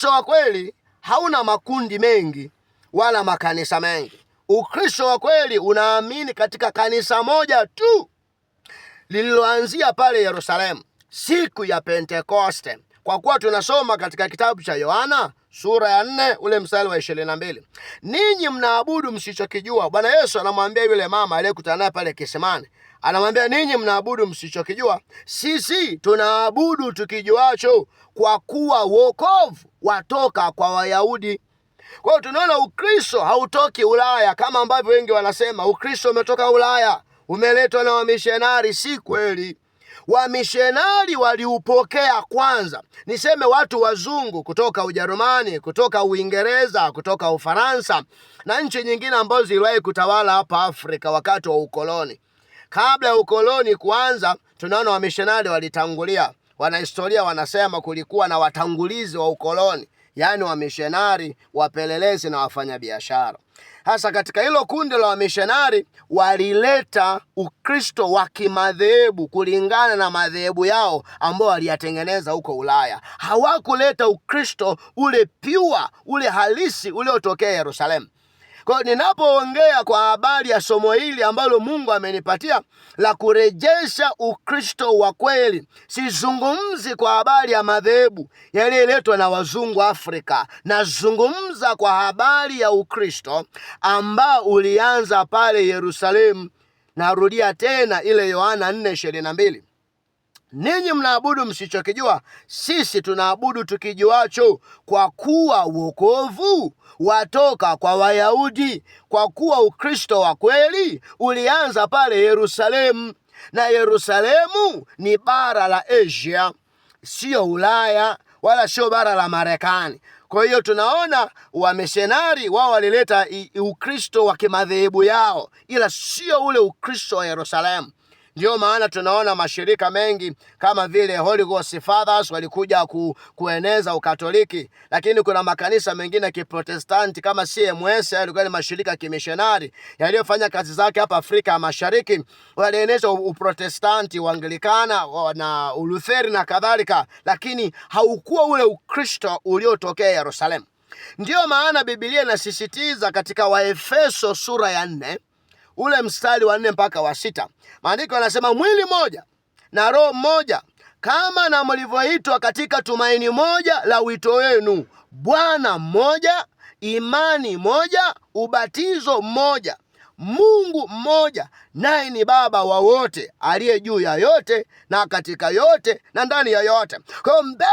Ukristo wa kweli hauna makundi mengi wala makanisa mengi. Ukristo wa kweli unaamini katika kanisa moja tu lililoanzia pale Yerusalemu siku ya Pentekoste. Kwa kuwa tunasoma katika kitabu cha Yohana sura ya 4 ule mstari wa 22. Ninyi mnaabudu msichokijua. Bwana Yesu anamwambia yule mama aliyekutana naye pale kisimani. Anamwambia ninyi mnaabudu msichokijua, sisi tunaabudu tukijuacho, kwa kuwa wokovu watoka kwa Wayahudi. Kwa hiyo tunaona Ukristo hautoki Ulaya kama ambavyo wengi wanasema Ukristo umetoka Ulaya, umeletwa na wamishonari. Si kweli. Wamishonari waliupokea kwanza, niseme watu wazungu kutoka Ujerumani, kutoka Uingereza, kutoka Ufaransa na nchi nyingine ambazo ziliwahi kutawala hapa Afrika wakati wa ukoloni. Kabla ya ukoloni kuanza, tunaona wamishonari walitangulia. Wanahistoria wanasema kulikuwa na watangulizi wa ukoloni, yaani wamishonari, wapelelezi na wafanyabiashara. Hasa katika hilo kundi la wamishonari walileta Ukristo wa kimadhehebu kulingana na madhehebu yao ambao waliyatengeneza huko Ulaya. Hawakuleta Ukristo ule pure, ule halisi uliotokea Yerusalemu. Kwa ninapoongea kwa habari ya somo hili ambalo Mungu amenipatia la kurejesha Ukristo wa kweli, sizungumzi kwa habari ya madhehebu yaliyoletwa na wazungu Afrika. Nazungumza kwa habari ya Ukristo ambao ulianza pale Yerusalemu. Narudia tena ile Yohana 4:22. Ninyi mnaabudu msichokijua, sisi tunaabudu tukijuacho, kwa kuwa wokovu watoka kwa Wayahudi. Kwa kuwa Ukristo wa kweli ulianza pale Yerusalemu, na Yerusalemu ni bara la Asia, sio Ulaya wala sio bara la Marekani. Kwa hiyo tunaona wamishonari wao walileta Ukristo wa kimadhehebu yao, ila sio ule Ukristo wa Yerusalemu. Ndio maana tunaona mashirika mengi kama vile Holy Ghost Fathers walikuja kueneza Ukatoliki, lakini kuna makanisa mengine ya Kiprotestanti kama CMS yalikuwa ni mashirika kimishonari yaliyofanya kazi zake hapa Afrika Mashariki, walieneza Uprotestanti, Uanglikana na Ulutheri na kadhalika, lakini haukuwa ule Ukristo uliotokea Yerusalemu. Ndio maana Biblia inasisitiza katika Waefeso sura ya 4 ule mstari wa 4 mpaka wa 6. Maandiko yanasema mwili moja na roho moja, kama na mlivyoitwa katika tumaini moja la wito wenu, Bwana mmoja, imani moja, ubatizo mmoja, Mungu mmoja, naye ni Baba wa wote, aliye juu ya yote na katika yote na ndani ya yote. Kwa mbele